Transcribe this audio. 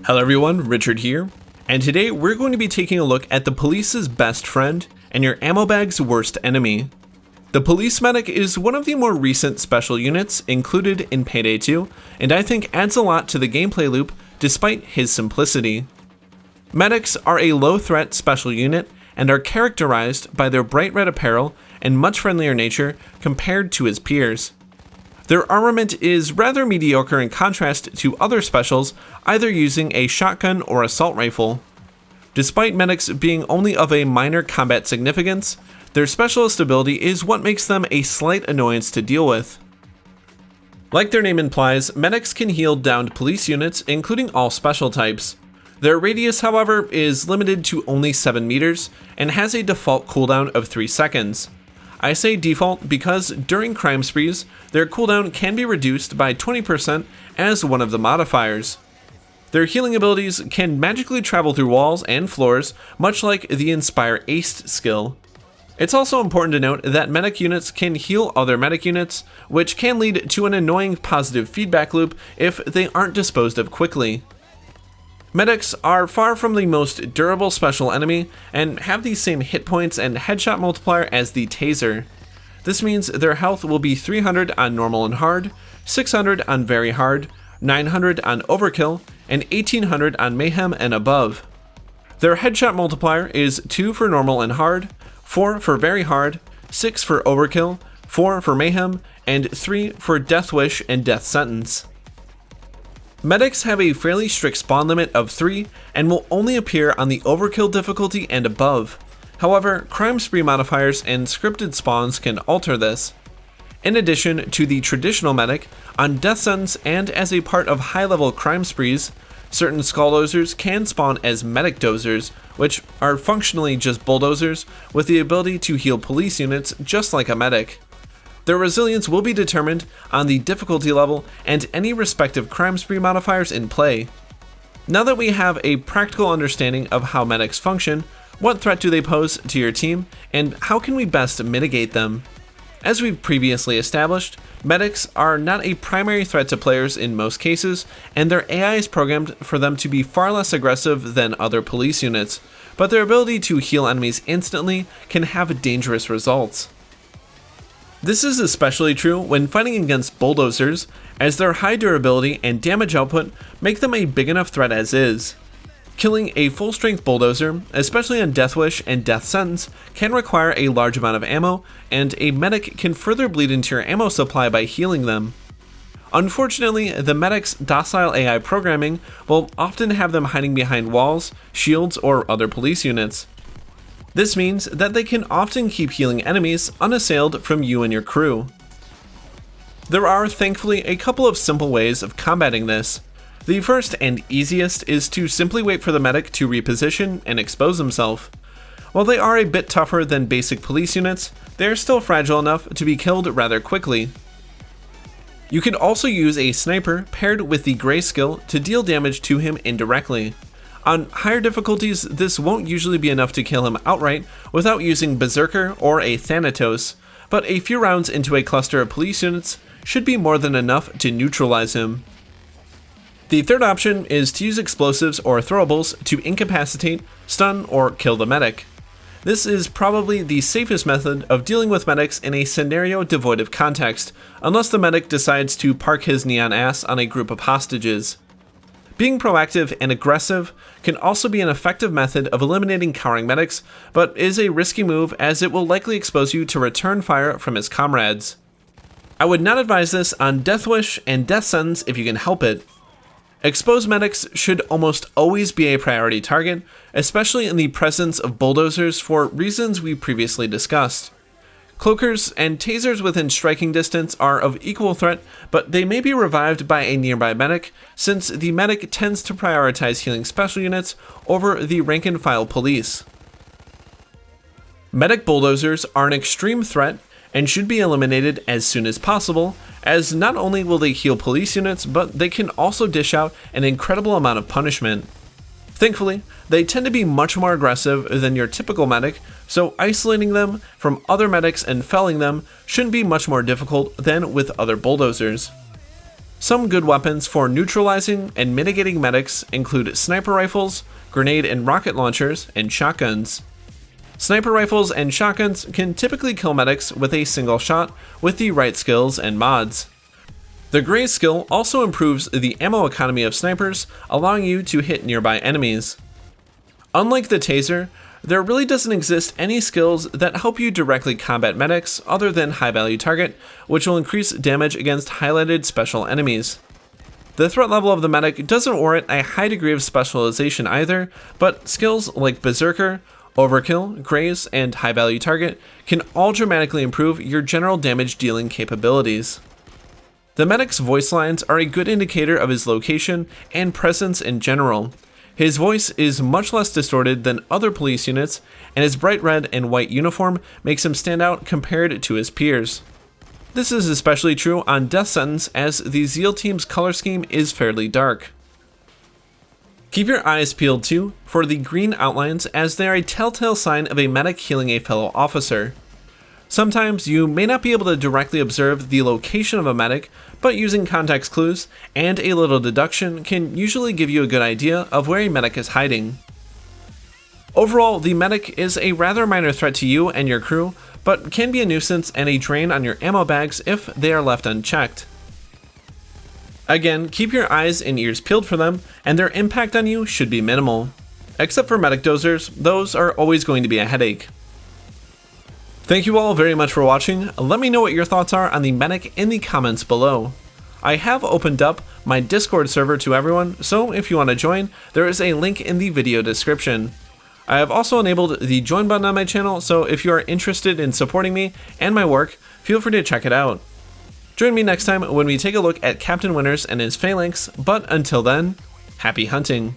Hello everyone, Richard here, and today we're going to be taking a look at the police's best friend and your ammo bag's worst enemy. The police medic is one of the more recent special units included in Payday 2, and I think adds a lot to the gameplay loop despite his simplicity. Medics are a low threat special unit and are characterized by their bright red apparel and much friendlier nature compared to his peers. Their armament is rather mediocre in contrast to other specials, either using a shotgun or assault rifle. Despite medics being only of a minor combat significance, their specialist ability is what makes them a slight annoyance to deal with. Like their name implies, medics can heal downed police units, including all special types. Their radius, however, is limited to only 7 meters and has a default cooldown of 3 seconds. I say default because during crime sprees, their cooldown can be reduced by 20% as one of the modifiers. Their healing abilities can magically travel through walls and floors, much like the Inspire Aced skill. It's also important to note that medic units can heal other medic units, which can lead to an annoying positive feedback loop if they aren't disposed of quickly. Medics are far from the most durable special enemy and have the same hit points and headshot multiplier as the Taser. This means their health will be 300 on normal and hard, 600 on very hard, 900 on overkill, and 1800 on mayhem and above. Their headshot multiplier is 2 for normal and hard, 4 for very hard, 6 for overkill, 4 for mayhem, and 3 for death wish and death sentence. Medics have a fairly strict spawn limit of 3 and will only appear on the overkill difficulty and above. However, crime spree modifiers and scripted spawns can alter this. In addition to the traditional medic, on death sentence and as a part of high-level crime sprees, certain skull dozers can spawn as medic dozers, which are functionally just bulldozers with the ability to heal police units just like a medic. Their resilience will be determined on the difficulty level and any respective crime spree modifiers in play. Now that we have a practical understanding of how medics function, what threat do they pose to your team, and how can we best mitigate them? As we've previously established, medics are not a primary threat to players in most cases, and their AI is programmed for them to be far less aggressive than other police units, but their ability to heal enemies instantly can have dangerous results. This is especially true when fighting against bulldozers, as their high durability and damage output make them a big enough threat as is. Killing a full-strength bulldozer, especially on Death Wish and Death Sentence, can require a large amount of ammo, and a medic can further bleed into your ammo supply by healing them. Unfortunately, the medic's docile AI programming will often have them hiding behind walls, shields, or other police units. This means that they can often keep healing enemies unassailed from you and your crew. There are, thankfully, a couple of simple ways of combating this. The first and easiest is to simply wait for the medic to reposition and expose himself. While they are a bit tougher than basic police units, they are still fragile enough to be killed rather quickly. You can also use a sniper paired with the Gray skill to deal damage to him indirectly. On higher difficulties, this won't usually be enough to kill him outright without using Berserker or a Thanatos, but a few rounds into a cluster of police units should be more than enough to neutralize him. The third option is to use explosives or throwables to incapacitate, stun, or kill the medic. This is probably the safest method of dealing with medics in a scenario devoid of context, unless the medic decides to park his neon ass on a group of hostages. Being proactive and aggressive can also be an effective method of eliminating cowering medics, but is a risky move as it will likely expose you to return fire from his comrades. I would not advise this on Death Wish and Death Sentence if you can help it. Exposed medics should almost always be a priority target, especially in the presence of bulldozers for reasons we previously discussed. Cloakers and tasers within striking distance are of equal threat, but they may be revived by a nearby medic, since the medic tends to prioritize healing special units over the rank-and-file police. Medic bulldozers are an extreme threat and should be eliminated as soon as possible, as not only will they heal police units, but they can also dish out an incredible amount of punishment. Thankfully, they tend to be much more aggressive than your typical medic, so isolating them from other medics and felling them shouldn't be much more difficult than with other bulldozers. Some good weapons for neutralizing and mitigating medics include sniper rifles, grenade and rocket launchers, and shotguns. Sniper rifles and shotguns can typically kill medics with a single shot with the right skills and mods. The Graze skill also improves the ammo economy of snipers, allowing you to hit nearby enemies. Unlike the taser, there really doesn't exist any skills that help you directly combat medics other than High Value Target, which will increase damage against highlighted special enemies. The threat level of the medic doesn't warrant a high degree of specialization either, but skills like Berserker, Overkill, Graze, and High Value Target can all dramatically improve your general damage dealing capabilities. The medic's voice lines are a good indicator of his location and presence in general. His voice is much less distorted than other police units, and his bright red and white uniform makes him stand out compared to his peers. This is especially true on Death Sentence, as the Zeal team's color scheme is fairly dark. Keep your eyes peeled too for the green outlines, as they are a telltale sign of a medic healing a fellow officer. Sometimes you may not be able to directly observe the location of a medic, but using context clues and a little deduction can usually give you a good idea of where a medic is hiding. Overall, the medic is a rather minor threat to you and your crew, but can be a nuisance and a drain on your ammo bags if they are left unchecked. Again, keep your eyes and ears peeled for them, and their impact on you should be minimal. Except for medic dozers, those are always going to be a headache. Thank you all very much for watching. Let me know what your thoughts are on the medic in the comments below. I have opened up my Discord server to everyone, so if you want to join, there is a link in the video description. I have also enabled the join button on my channel, so if you are interested in supporting me and my work, feel free to check it out. Join me next time when we take a look at Captain Winters and his phalanx, but until then, happy hunting.